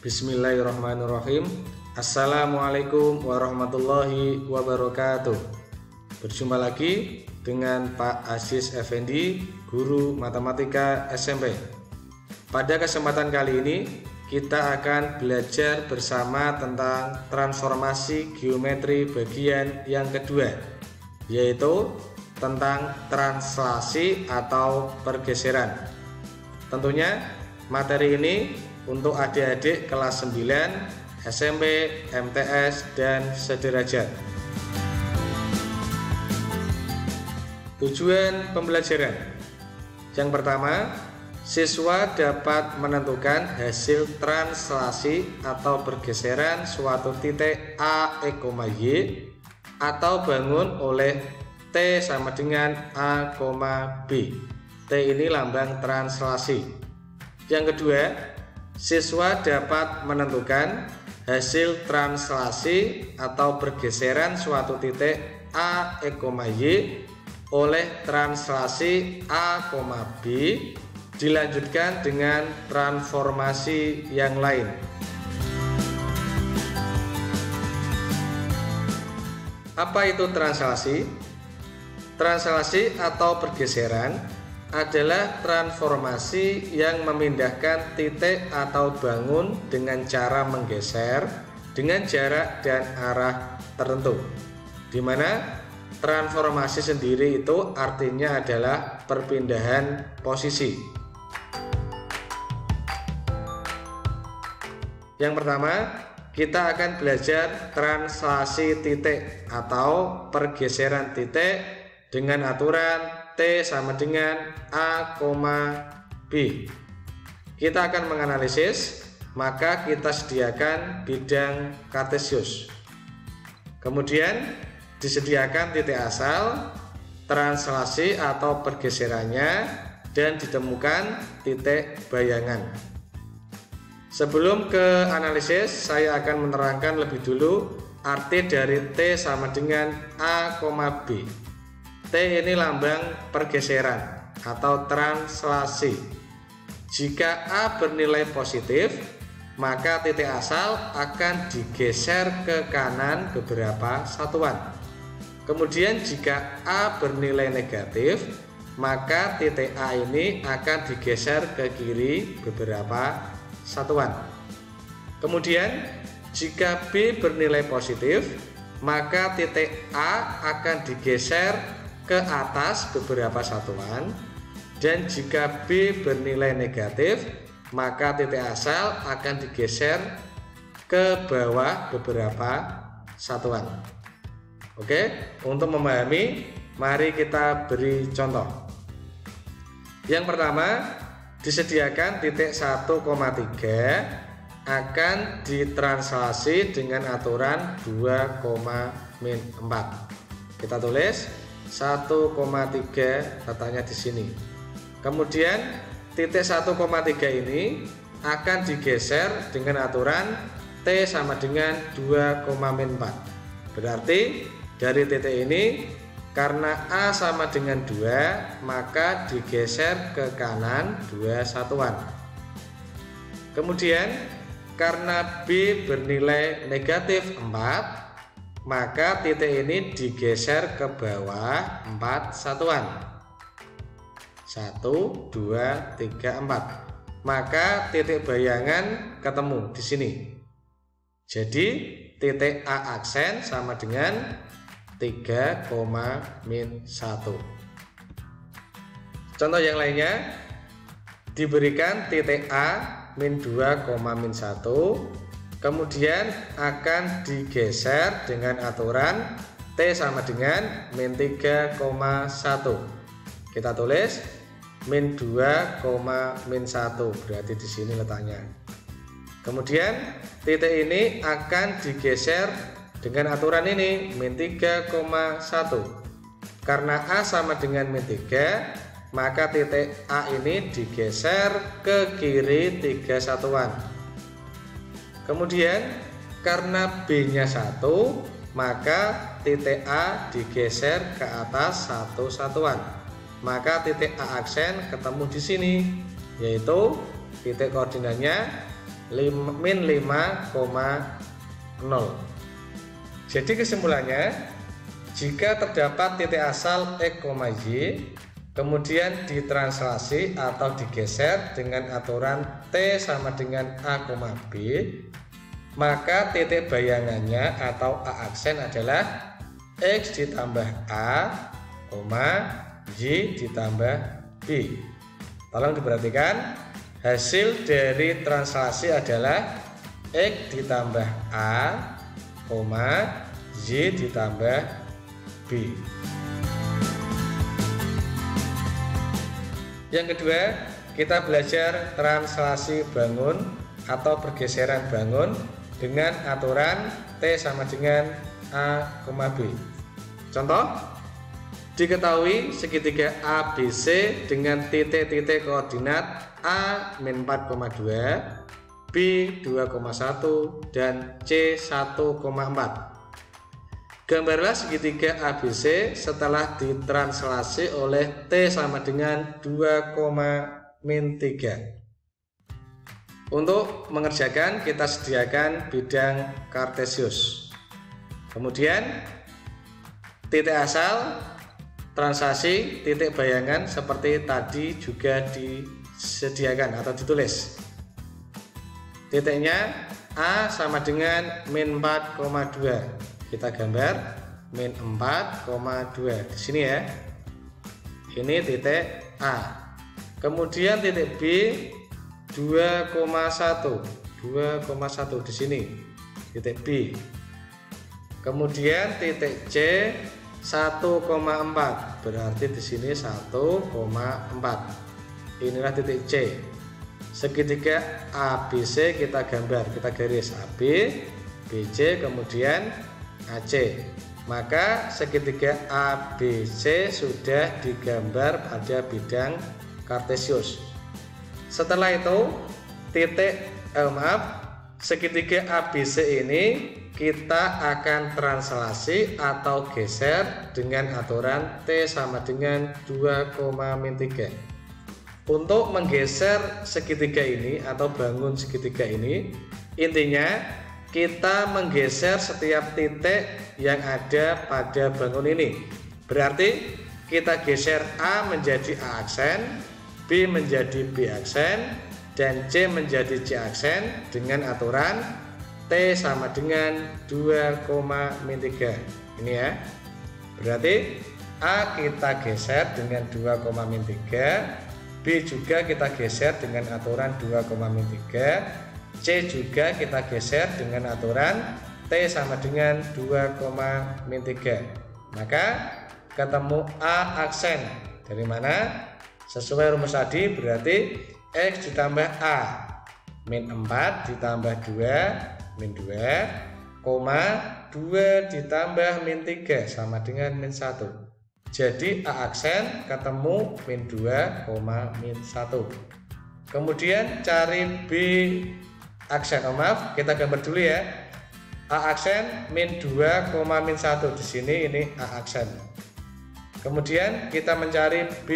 Bismillahirrahmanirrahim. Assalamualaikum warahmatullahi wabarakatuh. Berjumpa lagi dengan Pak Aziz Effendi, guru matematika SMP. Pada kesempatan kali ini kita akan belajar bersama tentang transformasi geometri bagian yang kedua, yaitu tentang translasi atau pergeseran. Tentunya materi ini untuk adik-adik kelas 9, SMP, MTS, dan sederajat. Tujuan pembelajaran. Yang pertama, siswa dapat menentukan hasil translasi atau pergeseran suatu titik A, Y atau bangun oleh T sama dengan A, B. T ini lambang translasi. Yang kedua, siswa dapat menentukan hasil translasi atau pergeseran suatu titik A, Y oleh translasi A, B dilanjutkan dengan transformasi yang lain. Apa itu translasi? Translasi atau pergeseran adalah transformasi yang memindahkan titik atau bangun dengan cara menggeser dengan jarak dan arah tertentu, di mana transformasi sendiri itu artinya adalah perpindahan posisi. Yang pertama, kita akan belajar translasi titik atau pergeseran titik dengan aturan T sama dengan A, B. Kita akan menganalisis, maka kita sediakan bidang kartesius. Kemudian disediakan titik asal, translasi atau pergeserannya, dan ditemukan titik bayangan. Sebelum ke analisis, saya akan menerangkan lebih dulu arti dari T sama dengan A, B. T ini lambang pergeseran atau translasi. Jika A bernilai positif, maka titik asal akan digeser ke kanan beberapa satuan. Kemudian jika A bernilai negatif, maka titik A ini akan digeser ke kiri beberapa satuan. Kemudian jika B bernilai positif, maka titik A akan digeser ke atas beberapa satuan, dan jika B bernilai negatif, maka titik asal akan digeser ke bawah beberapa satuan. Oke, untuk memahami, mari kita beri contoh. Yang pertama, disediakan titik 1,3 akan ditranslasi dengan aturan 2,-4. Kita tulis 1,3 letaknya di sini. Kemudian titik 1,3 ini akan digeser dengan aturan T sama dengan 2,-4. Berarti dari titik ini, karena A sama dengan 2, maka digeser ke kanan 2 satuan. Kemudian karena B bernilai negatif 4, maka titik ini digeser ke bawah 4 satuan. 1, 2, 3, 4. Maka titik bayangan ketemu di sini. Jadi titik A aksen sama dengan 3,-1. Contoh yang lainnya, diberikan titik A min 2,-1, kemudian akan digeser dengan aturan T sama dengan min 3,1. Kita tulis min 2,-1, berarti di sini letaknya. Kemudian titik ini akan digeser dengan aturan ini min 3,1. Karena A sama dengan min 3, maka titik A ini digeser ke kiri 3 satuan. Kemudian karena B-nya 1, maka titik A digeser ke atas 1 satuan. Maka titik A aksen ketemu di sini, yaitu titik koordinatnya min 5,0. Jadi kesimpulannya, jika terdapat titik asal X, Y kemudian ditranslasi atau digeser dengan aturan T sama dengan A, B, maka titik bayangannya atau A aksen adalah X ditambah A, Y ditambah B. Tolong diperhatikan, hasil dari translasi adalah X ditambah A, Y ditambah B. Yang kedua, kita belajar translasi bangun atau pergeseran bangun dengan aturan T sama dengan A, B. Contoh, diketahui segitiga ABC dengan titik-titik koordinat A-4,2, B 2,1 dan C 1,4. Gambarlah segitiga ABC setelah ditranslasi oleh T sama dengan 2,-3. Untuk mengerjakan kita sediakan bidang kartesius. Kemudian titik asal translasi titik bayangan seperti tadi juga disediakan atau ditulis. Titiknya A sama dengan min 4,2. Kita gambar min 4,2 di sini ya. Ini titik A. Kemudian titik B 2,1 di sini. Titik B. Kemudian titik C 1,4. Berarti di sini 1,4. Inilah titik C. Segitiga ABC kita gambar, kita garis AB, BC kemudian AC. Maka segitiga ABC sudah digambar pada bidang kartesius. Setelah itu segitiga ABC ini kita akan translasi atau geser dengan aturan T sama dengan 2,-3. Untuk menggeser segitiga ini atau bangun segitiga ini, intinya kita menggeser setiap titik yang ada pada bangun ini. Berarti kita geser A menjadi A aksen, B menjadi B aksen, dan C menjadi C aksen dengan aturan T sama dengan 2,-3. Ini ya. Berarti A kita geser dengan 2,-3, B juga kita geser dengan aturan 2,-3, C juga kita geser dengan aturan T sama dengan 2,-3. Maka ketemu A aksen. Dari mana? Sesuai rumus tadi berarti X ditambah A min 4 ditambah 2 min 2, 2 ditambah min 3 sama dengan min 1. Jadi A aksen ketemu min 2, min 1. Kemudian cari B aksen. Kita gambar dulu ya. A aksen min 2, min 1 di sini, ini A aksen. Kemudian kita mencari B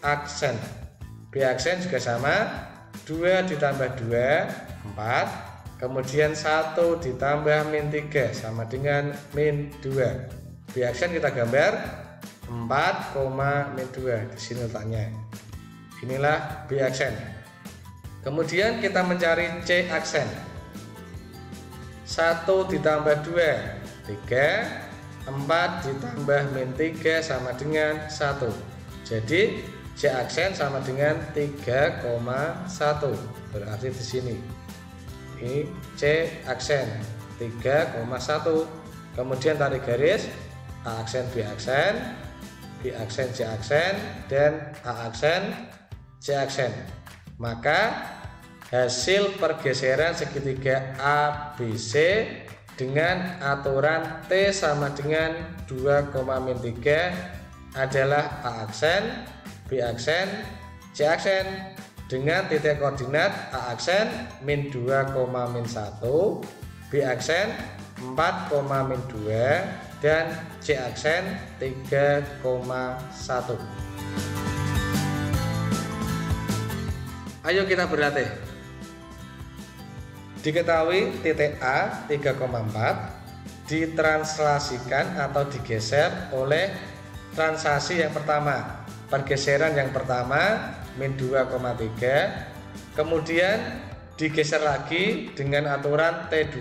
aksen. B aksen juga sama, 2 ditambah 2, 4. Kemudian 1 ditambah min 3 sama dengan min 2. B aksen kita gambar 4, min 2 di sini letaknya. Inilah B aksen. Kemudian kita mencari C aksen. 1 ditambah 2, 3. 4 ditambah min 3 sama dengan 1. Jadi C aksen sama dengan 3,1. Berarti di sini. Ini C aksen 3,1. Kemudian tarik garis A aksen B aksen, B aksen C aksen, dan A aksen C aksen. Maka hasil pergeseran segitiga ABC dengan aturan T sama dengan 2,-3 adalah A aksen, B aksen, C aksen dengan titik koordinat A aksen min 2,-1, B aksen 4,-2 dan C aksen 3,1. Ayo kita berlatih. Diketahui titik A 3,4 ditranslasikan atau digeser oleh translasi yang pertama, pergeseran yang pertama min 2,3, kemudian digeser lagi dengan aturan T2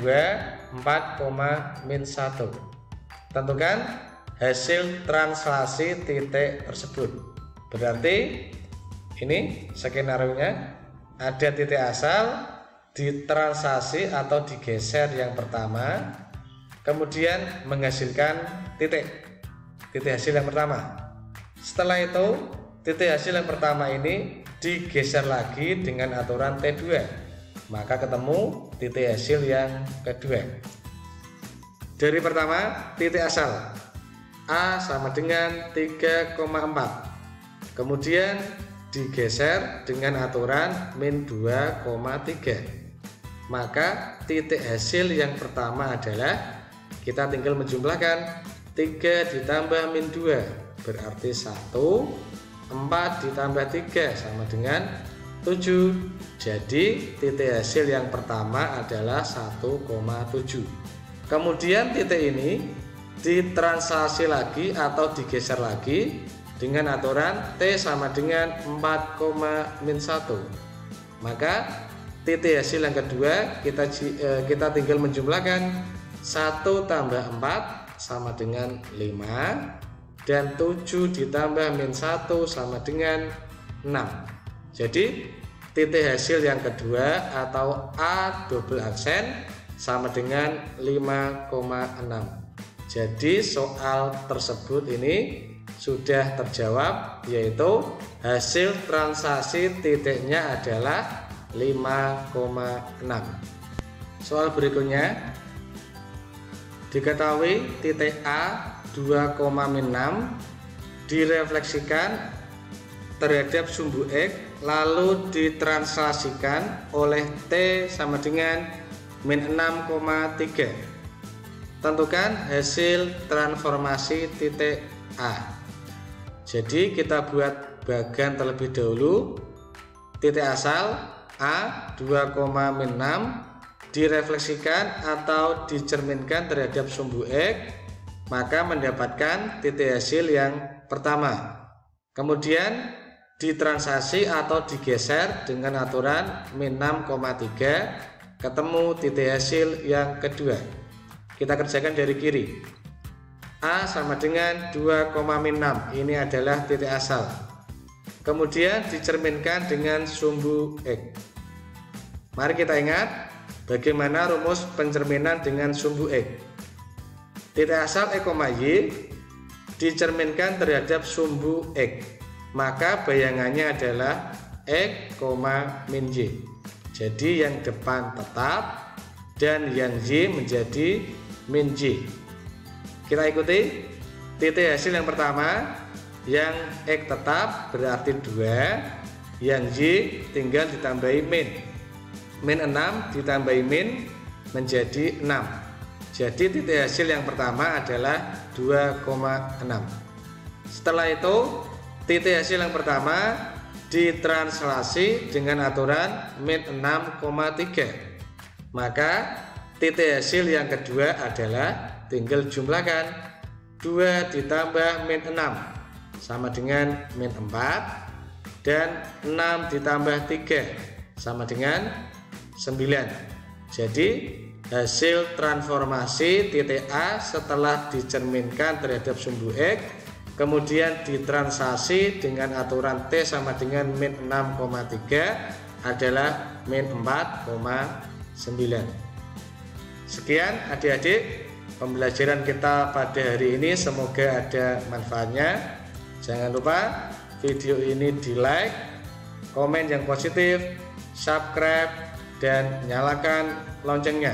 4,-1. Tentukan hasil translasi titik tersebut. Berarti ini skenario-nya, ada titik asal, ditranslasi atau digeser yang pertama, kemudian menghasilkan titik hasil yang pertama. Setelah itu titik hasil yang pertama ini digeser lagi dengan aturan T2, maka ketemu titik hasil yang kedua. Dari pertama, titik asal A sama dengan 3,4, kemudian digeser dengan aturan min 2,3, maka titik hasil yang pertama adalah, kita tinggal menjumlahkan 3 ditambah min 2 berarti 1, 4 ditambah 3 sama dengan 7. Jadi titik hasil yang pertama adalah 1,7. Kemudian titik ini ditranslasi lagi atau digeser lagi dengan aturan T sama dengan 4,-1. Maka titik hasil yang kedua kita tinggal menjumlahkan 1 tambah 4 sama dengan 5, dan 7 ditambah min 1 sama dengan 6. Jadi titik hasil yang kedua atau A double aksen sama dengan 5,6. Jadi soal tersebut ini sudah terjawab, yaitu hasil translasi titiknya adalah 5,6. Soal berikutnya, diketahui titik A 2,6 direfleksikan terhadap sumbu X lalu ditranslasikan oleh T sama dengan min 6,3. Tentukan hasil transformasi titik A. Jadi kita buat bagan terlebih dahulu. Titik asal A 2,6 direfleksikan atau dicerminkan terhadap sumbu X, maka mendapatkan titik hasil yang pertama. Kemudian ditranslasi atau digeser dengan aturan min 6,3, ketemu titik hasil yang kedua. Kita kerjakan dari kiri. A sama dengan 2,6, ini adalah titik asal. Kemudian dicerminkan dengan sumbu X. Mari kita ingat bagaimana rumus pencerminan dengan sumbu X. Titik asal X, Y dicerminkan terhadap sumbu X, maka bayangannya adalah X, min Y. Jadi yang depan tetap dan yang Y menjadi min Y. Kita ikuti titik hasil yang pertama, yang X tetap berarti 2, yang Y tinggal ditambahi min. Min 6 ditambahi min menjadi 6. Jadi titik hasil yang pertama adalah 2,6. Setelah itu titik hasil yang pertama ditranslasi dengan aturan min 6,3. Maka titik hasil yang kedua adalah tinggal jumlahkan 2 ditambah min 6 sama dengan min 4, dan 6 ditambah 3 sama dengan 9. Jadi hasil transformasi titik A setelah dicerminkan terhadap sumbu X, kemudian ditranslasi dengan aturan T sama dengan min 6,3 adalah min 4,9. Sekian adik-adik pembelajaran kita pada hari ini, semoga ada manfaatnya. Jangan lupa video ini di like, komen yang positif, subscribe, dan nyalakan loncengnya.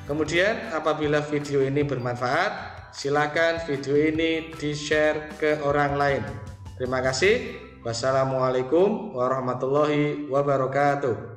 Kemudian apabila video ini bermanfaat, silakan video ini di-share ke orang lain. Terima kasih. Wassalamualaikum warahmatullahi wabarakatuh.